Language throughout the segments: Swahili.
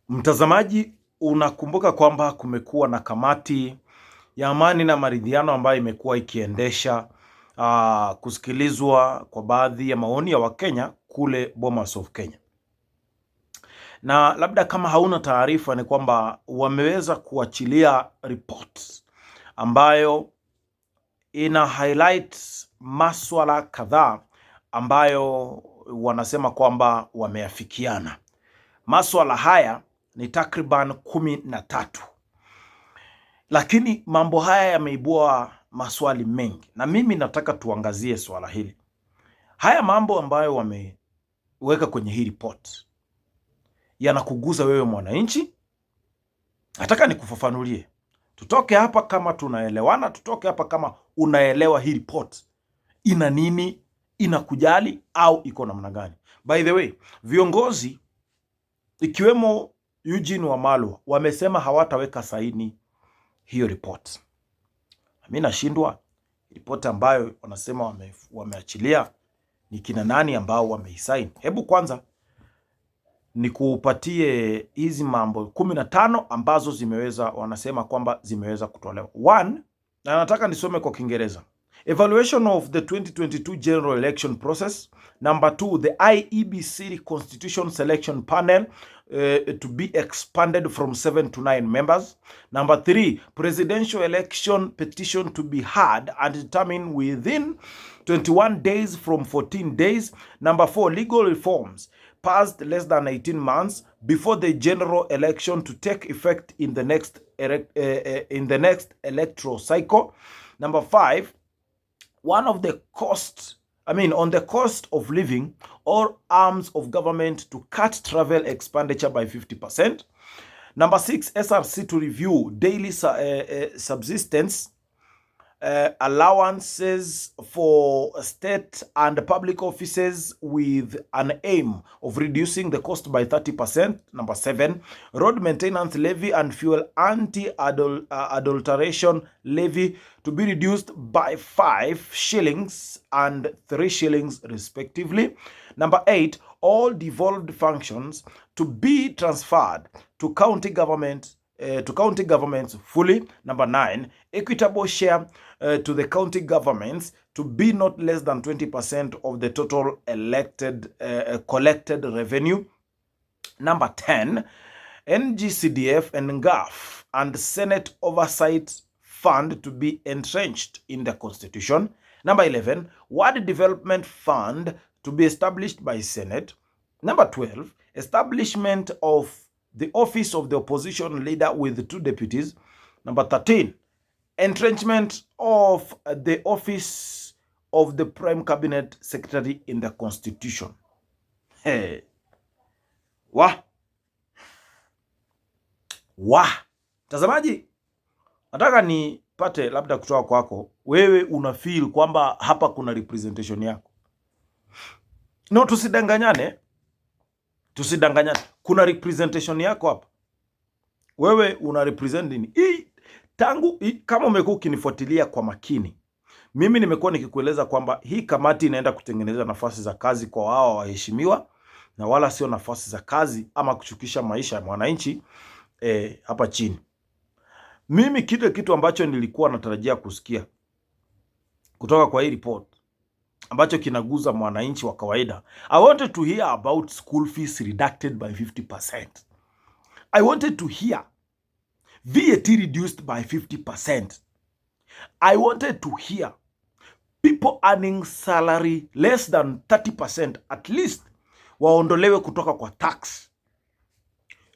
Mtazamaji, unakumbuka kwamba kumekuwa na kamati ya amani na maridhiano ambayo imekuwa ikiendesha kusikilizwa kwa baadhi ya maoni ya Wakenya kule Bomas of Kenya. Na labda kama hauna taarifa ni kwamba wameweza kuachilia report ambayo ina highlight maswala kadhaa ambayo wanasema kwamba wameafikiana. Maswala haya ni takriban 13, lakini mambo haya yameibua maswali mengi, na mimi nataka tuangazie swala hili. Haya mambo ambayo wameweka kwenye hii report yanakugusa wewe mwananchi? Nataka nikufafanulie. Tutoke hapa kama tunaelewana, tutoke hapa kama unaelewa hii report ina nini, inakujali au iko namna gani. By the way, viongozi ikiwemo Eugene Wamalwa wamesema hawataweka saini hiyo report. Mimi nashindwa, report ambayo wanasema wameachilia ni kina nani ambao wameisaini? Hebu kwanza nikupatie hizi mambo 15 ambazo wanasema kwamba zimeweza kutolewa. 1, na nataka nisome kwa Kiingereza. Evaluation of the 2022 general election process. Number 2, the IEBC Constitution Selection Panel to be expanded from 7 to 9 members. Number 3, presidential election petition to be heard and determined within 21 days from 14 days. Number 4, legal reforms passed less than 18 months before the general election to take effect in the next electoral cycle. Number 5, on the cost of living or arms of government to cut travel expenditure by 50%. Number 6, SRC to review daily subsistence allowances for state and public offices with an aim of reducing the cost by 30%. Number 7, road maintenance levy and fuel anti-adulteration levy to be reduced by 5 shillings and 3 shillings respectively. Number 8, all devolved functions to be transferred to county governments fully. Number 9, equitable share to the county governments to be not less than 20% of the total collected revenue. Number 10, NGCDF and NGAF and Senate Oversight Fund to be entrenched in the Constitution. Number 11, Ward Development Fund to be established by Senate. Number 12, establishment of the office of the opposition leader with 2 deputies. Number 13, entrenchment of the office of the Prime Cabinet Secretary in the Constitution. Hey. Tazamaji, nataka nipate labda kutoka kwako, wewe una feel kwamba hapa kuna representation yako? No, tusidanganyane. Kuna representation yako hapa. Wewe una represent nini? Kama umekuwa ukinifuatilia kwa makini, mimi nimekuwa nikikueleza kwamba hii kamati inaenda kutengeneza nafasi za kazi kwa hao waheshimiwa, na wala sio nafasi za kazi ama kuchukisha maisha ya mwananchi hapa chini. Mimi kitu ambacho nilikuwa natarajia kusikia kutoka kwa hii report ambacho kinaguza mwananchi wa kawaida. I wanted to hear about school fees reducted by 50%. I wanted to hear VAT reduced by 50%. I wanted to hear people earning salary less than 30% at least waondolewe kutoka kwa tax.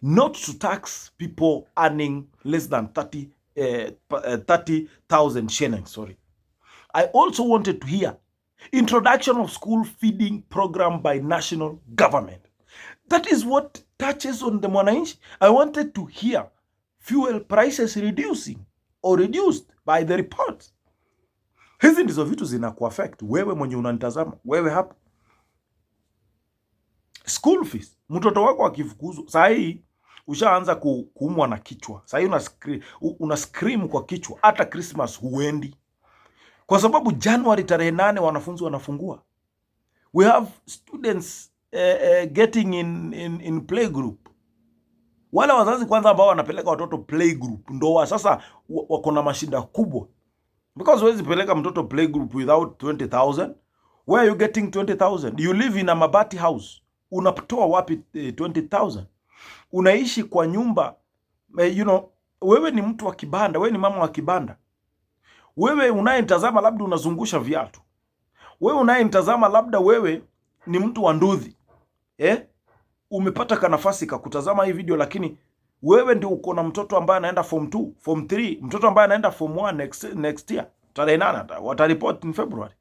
Not to tax people earning less than 30,000 shillings, sorry. I also wanted to hear introduction of school feeding program by national government. That is what touches on the mwananchi. I wanted to hear fuel prices reduced by the report. Hizi ndizo vitu zinakuaffect wewe mwenye unanitazama, wewe hapa. School fees, mtoto wako akifukuzwa, saa hii ushaanza kuumwa na kichwa. Saa hii una scream kwa kichwa, hata Christmas huendi. Kwa sababu January tarehe 8 wanafunzi wanafungua. We have students getting in playgroup. Wale wazazi kwanza ambao wanapeleka watoto playgroup ndo sasa wako na mashinda kubwa, because huwezi peleka mtoto playgroup without 20,000. Where are you getting 20,000? You live in a mabati house, unatoa wapi 20,000? Unaishi kwa nyumba wewe ni mtu wa kibanda, wewe ni mama wa kibanda. Wewe unayenitazama labda unazungusha viatu. Wewe unayenitazama labda wewe ni mtu wa ndudhi. Umepata kanafasi kakutazama hii video, lakini wewe ndio uko na mtoto ambaye anaenda form 2, form 3, mtoto ambaye anaenda form 1 next year. Tarehe 8 wataripot in February.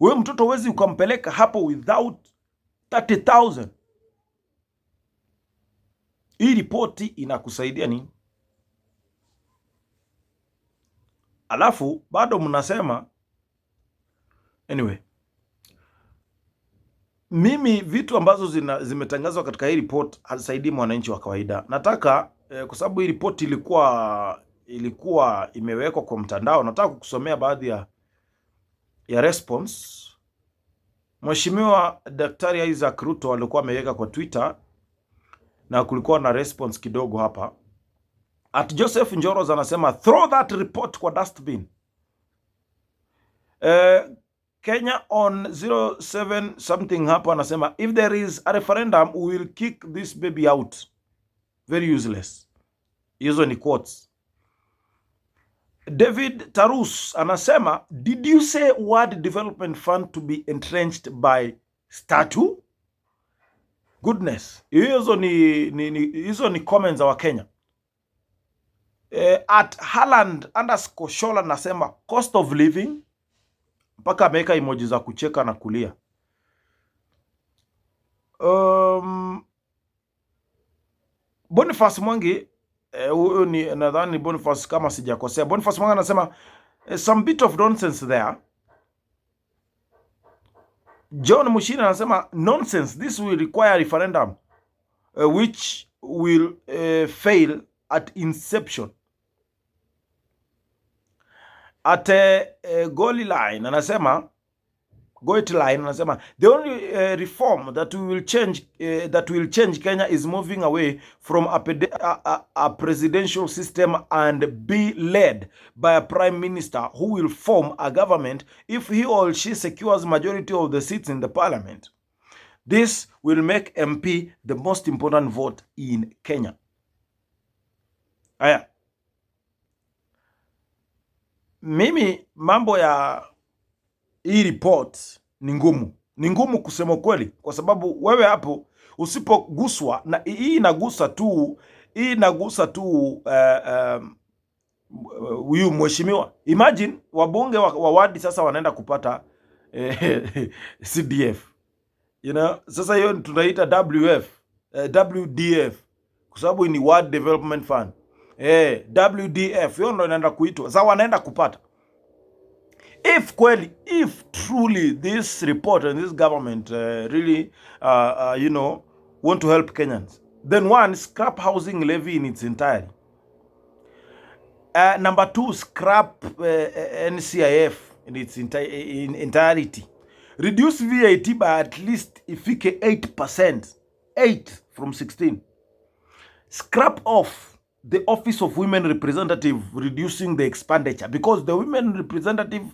Wewe mtoto huwezi ukampeleka hapo without 30,000. Hii ripoti inakusaidia nini? Alafu bado mnasema anyway. Mimi vitu ambazo zimetangazwa katika hii report hazisaidii mwananchi wa kawaida. Nataka kwa sababu hii report ilikuwa imewekwa kwa mtandao, nataka kukusomea baadhi ya response. Mheshimiwa Daktari Isaac Ruto alikuwa ameweka kwa Twitter na kulikuwa na response kidogo hapa. At Joseph Njoros anasema throw that report kwa dustbin. Kenya on 07 something hapa anasema if there is a referendum we will kick this baby out. Very useless. Hizo ni quotes. David Tarus anasema did you say word development fund to be entrenched by statue? Goodness. Hizo ni comments wa Kenya. At Haaland_Shola anasema cost of living, mpaka ameweka emoji za kucheka na kulia. Boniface Mwangi, huyo ni nadhani Boniface kama sijakosea. Boniface Mwangi anasema some bit of nonsense there. John Mushina anasema nonsense, this will require referendum which will fail at inception. At Goal Line anasema the only reform that will change Kenya is moving away from a presidential system and be led by a prime minister who will form a government if he or she secures majority of the seats in the parliament. This will make MP the most important vote in Kenya. Aya, mimi mambo ya hii report ni ngumu kusema kweli, kwa sababu wewe hapo usipoguswa na hii inagusa tu huyu mheshimiwa. Imagine wabunge wa wadi sasa wanaenda kupata CDF, sasa hiyo tunaita WDF kwa sababu ni Ward Development Fund. WDF hiyo ndo inaenda kuitwa. Sasa wanaenda kupata. If truly this report and this government really want to help Kenyans, then one, scrap housing levy in its entirety. Number 2, scrap NCIF in its entirety. Reduce VAT by at least ifike 8%. 8 from 16. Scrap off the Office of Women Representative, reducing the expenditure, because the women representative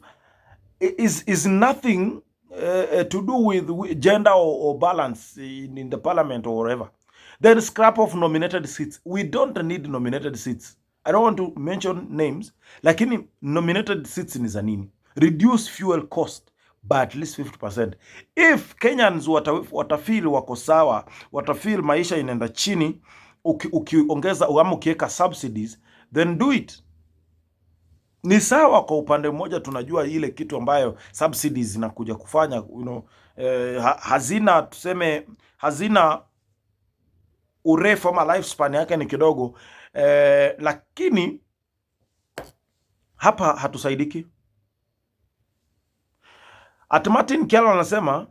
is nothing to do with gender or balance in the parliament or whatever. Then scrap off nominated seats. We don't need nominated seats. I don't want to mention names, lakini nominated seats ni za nini? Reduce fuel cost by at least 50%. If Kenyans watafeel wako sawa, watafeel maisha inaenda chini, ukiongeza ama ukiweka subsidies, then do it. Ni sawa kwa upande mmoja, tunajua ile kitu ambayo subsidies zinakuja kufanya, hazina urefu ama lifespan yake ni kidogo, lakini hapa hatusaidiki. At Martin Kialo anasema,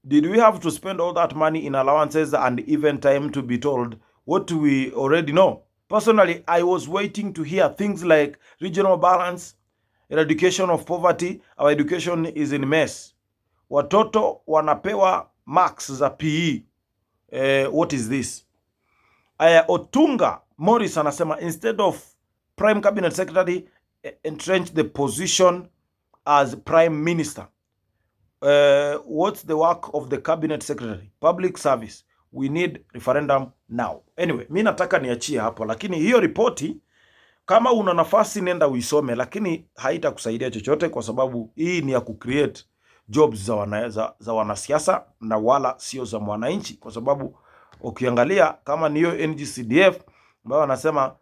did we have to spend all that money in allowances and even time to be told what we already know? Personally, I was waiting to hear things like regional balance, eradication of poverty. Our education is in mess. Watoto wanapewa marks za PE. What is this? Otunga Morris anasema instead of prime cabinet secretary entrench the position as prime minister. What's the work of the cabinet secretary? Public service. We need referendum now. Anyway, mi nataka niachie hapo, lakini hiyo ripoti kama una nafasi nenda uisome, lakini haitakusaidia chochote kwa sababu hii ni ya kucreate jobs za wanasiasa na wala sio za mwananchi, kwa sababu ukiangalia kama ni hiyo NGCDF ambao wanasema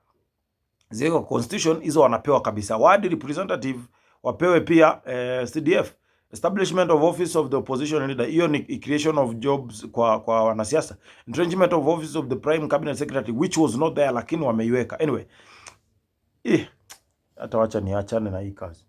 ziko constitution hizo wanapewa kabisa. Ward representative wapewe pia CDF, establishment of office of the opposition leader, hiyo ni creation of jobs kwa wanasiasa. Entrenchment of office of the prime cabinet secretary which was not there, lakini wameiweka. Anyway, hata wacha niachane na hii kazi.